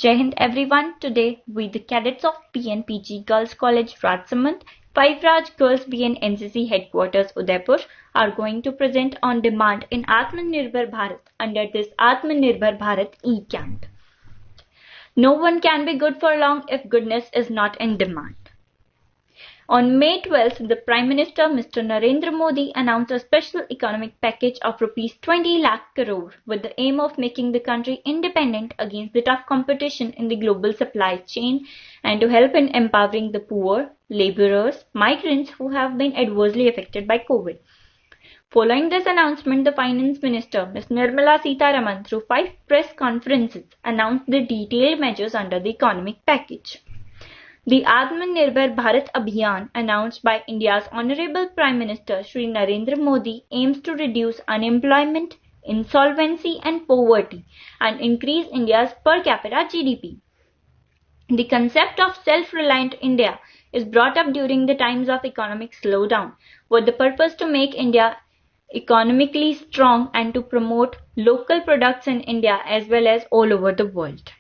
Jai Hind everyone. Today we the cadets of PNPG Girls College Rajsamand, 5 Raj Girls BN NCC headquarters Udaipur are going to present on demand in Atmanirbhar Bharat under this Atmanirbhar Bharat e-camp. No one can be good for long if goodness is not in demand. On May 12th, the Prime Minister Mr. Narendra Modi announced a special economic package of Rs 20 lakh crore with the aim of making the country independent against the tough competition in the global supply chain and to help in empowering the poor, labourers, migrants who have been adversely affected by COVID. Following this announcement, the Finance Minister Ms. Nirmala Sitharaman through 5 press conferences announced the detailed measures under the economic package. The Atmanirbhar Bharat Abhiyan announced by India's Honourable Prime Minister Shri Narendra Modi aims to reduce unemployment, insolvency and poverty and increase India's per capita GDP. The concept of self-reliant India is brought up during the times of economic slowdown with the purpose to make India economically strong and to promote local products in India as well as all over the world.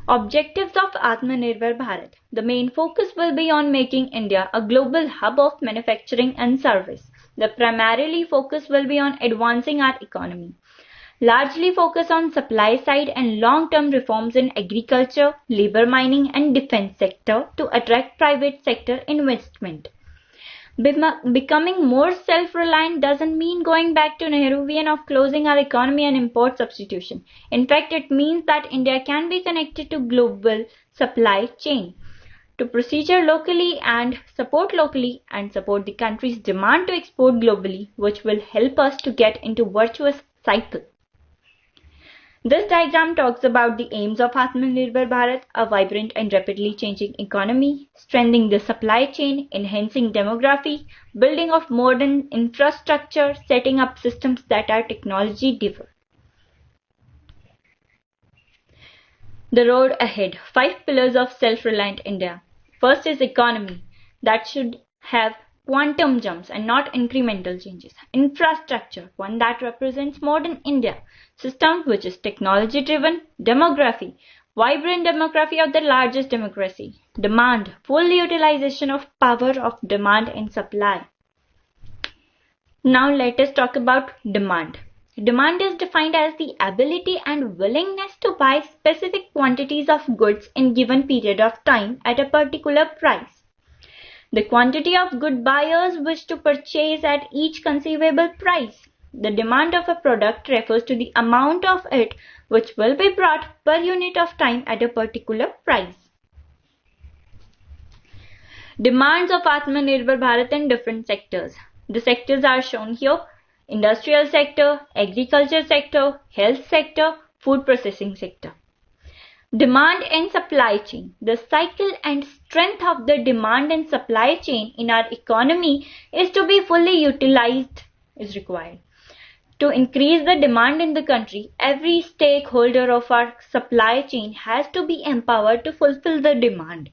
Objectives of Atmanirbhar Bharat. The main focus will be on making India a global hub of manufacturing and service. The primarily focus will be on advancing our economy. Largely focus on supply side and long-term reforms in agriculture, labor mining and defense sector to attract private sector investment. Becoming more self-reliant doesn't mean going back to Nehruvian of closing our economy and import substitution. In fact, it means that India can be connected to global supply chain to procedure locally and support the country's demand to export globally, which will help us to get into virtuous cycle. This diagram talks about the aims of Atmanirbhar Bharat, a vibrant and rapidly changing economy, strengthening the supply chain, enhancing demography, building of modern infrastructure, setting up systems that are technology driven. The road ahead. 5 pillars of self-reliant India. First is economy, that should have quantum jumps and not incremental changes. Infrastructure, one that represents modern India. System, which is technology driven. Demography, vibrant demography of the largest democracy. Demand, full utilization of power of demand and supply. Now let us talk about demand. Demand is defined as the ability and willingness to buy specific quantities of goods in given period of time at a particular price. The quantity of good buyers wish to purchase at each conceivable price. The demand of a product refers to the amount of it which will be brought per unit of time at a particular price. Demands of Atmanirbhar Bharat in different sectors. The sectors are shown here: industrial sector, agriculture sector, health sector, food processing sector. Demand and supply chain. The cycle and strength of the demand and supply chain in our economy is to be fully utilized is required. To increase the demand in the country, every stakeholder of our supply chain has to be empowered to fulfill the demand.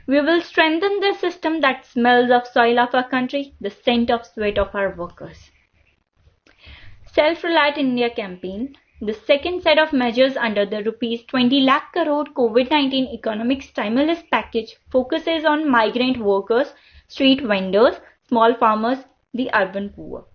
We will strengthen the system that smells of soil of our country, the scent of sweat of our workers. Self-Reliant India campaign. The second set of measures under the Rs 20 lakh crore COVID-19 economic stimulus package focuses on migrant workers, street vendors, small farmers, the urban poor.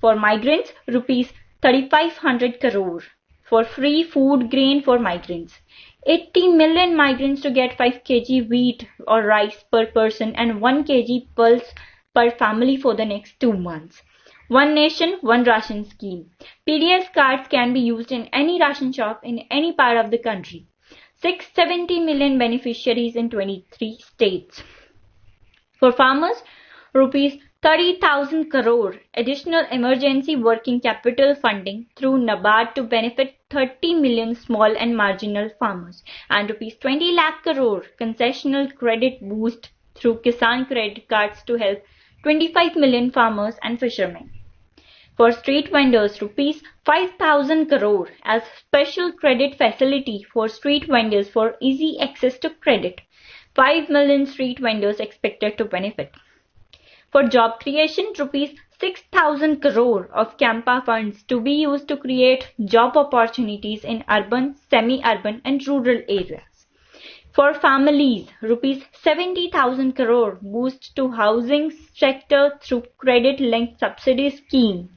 For migrants, Rs 3,500 crore for free food grain for migrants. 80 million migrants to get 5 kg wheat or rice per person and 1 kg pulse per family for the next 2 months. One nation, one ration scheme. PDS cards can be used in any ration shop in any part of the country. 670 million beneficiaries in 23 states. For farmers, Rs 30,000 crore additional emergency working capital funding through NABARD to benefit 30 million small and marginal farmers, and Rs 20 lakh crore concessional credit boost through Kisan credit cards to help 25 million farmers and fishermen. For street vendors, Rs 5,000 crore as special credit facility for street vendors for easy access to credit. 5 million street vendors expected to benefit. For job creation, Rs 6,000 crore of CAMPA funds to be used to create job opportunities in urban, semi-urban and rural areas. For families, rupees 70,000 crore boost to housing sector through credit-linked subsidy scheme.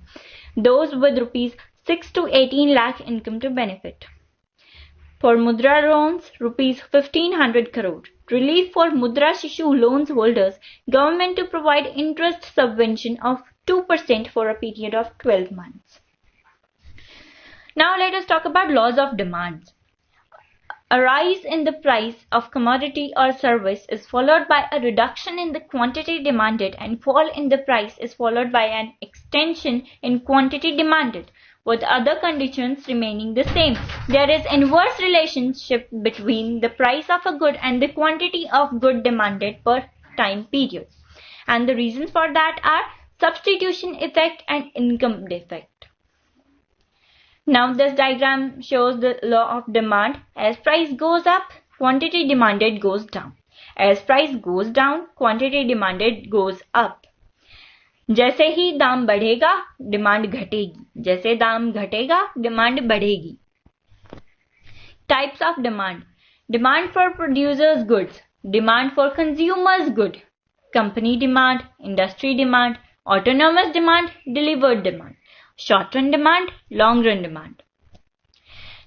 Those with rupees 6 to 18 lakh income to benefit. For Mudra loans, rupees 1,500 crore. Relief for Mudra Shishu loans holders, government to provide interest subvention of 2% for a period of 12 months. Now let us talk about laws of demand. A rise in the price of commodity or service is followed by a reduction in the quantity demanded, and fall in the price is followed by an extension in quantity demanded, with other conditions remaining the same. There is inverse relationship between the price of a good and the quantity of good demanded per time period. And the reasons for that are substitution effect and income defect. Now this diagram shows the law of demand. As price goes up, quantity demanded goes down. As price goes down, quantity demanded goes up. जैसे ही दाम बढ़ेगा, demand घटेगी. जैसे दाम घटेगा, demand बढ़ेगी. Types of demand. Demand for producers' goods. Demand for consumers' goods. Company demand, industry demand, autonomous demand, delivered demand. Short-run demand, long-run demand.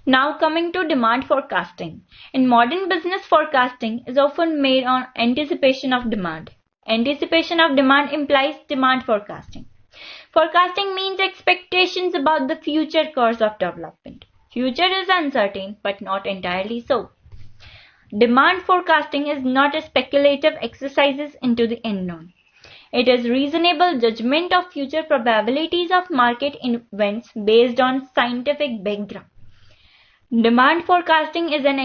Now coming to demand forecasting. In modern business, forecasting is often made on anticipation of demand. Anticipation of demand implies demand forecasting. Forecasting means expectations about the future course of development. Future is uncertain, but not entirely so. Demand forecasting is not a speculative exercise into the unknown. It is reasonable judgment of future probabilities of market events based on scientific background. Demand forecasting is an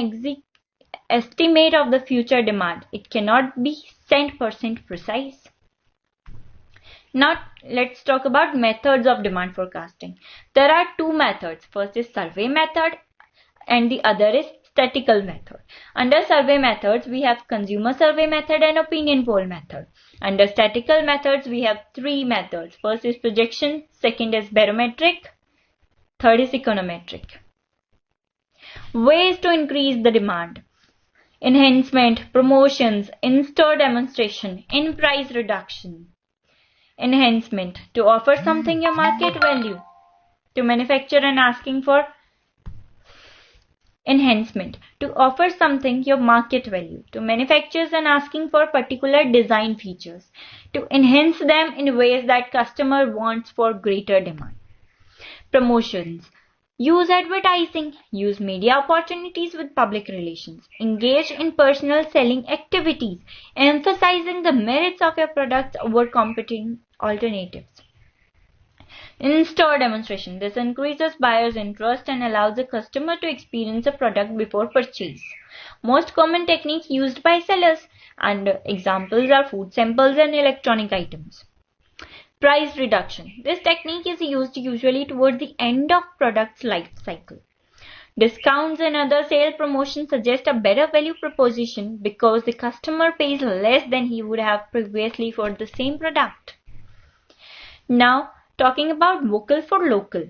estimate of the future demand. It cannot be 100% precise. Now let's talk about methods of demand forecasting. There are two methods. First is survey method and the other is statistical method. Under survey methods, we have consumer survey method and opinion poll method. Under statistical methods, we have three methods. First is projection, second is barometric, third is econometric. Ways to increase the demand. Enhancement, promotions, in-store demonstration, in-price reduction. Enhancement, to offer something your market value. To manufacture and asking for enhancement, to offer something your market value. To manufacturers and asking for particular design features. To enhance them in ways that customer wants for greater demand. Promotions. Use advertising. Use media opportunities with public relations. Engage in personal selling activities, emphasizing the merits of your products over competing alternatives. In-store demonstration. This increases buyers' interest and allows the customer to experience a product before purchase. Most common techniques used by sellers, and examples are food samples and electronic items. Price reduction. This technique is used usually toward the end of product's life cycle. Discounts and other sale promotions suggest a better value proposition because the customer pays less than he would have previously for the same product. Now, talking about vocal for local.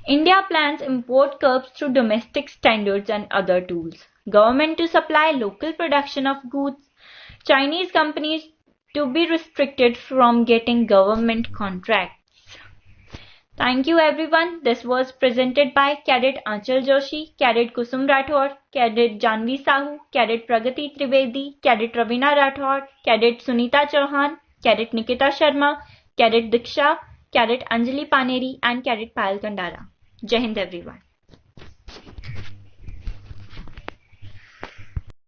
India plans import curbs through domestic standards and other tools. Government to supply local production of goods. Chinese companies to be restricted from getting government contracts. Thank you everyone. This was presented by Cadet Aanchal Joshi, Cadet Kusum Rathod, Cadet Janvi Sahu, Cadet Pragati Trivedi, Cadet Ravina Rathod, Cadet Sunita Chauhan, Cadet Nikita Sharma, Cadet Diksha, Cadet Anjali Paneri and Cadet Payal Kandara. Jai Hind everyone.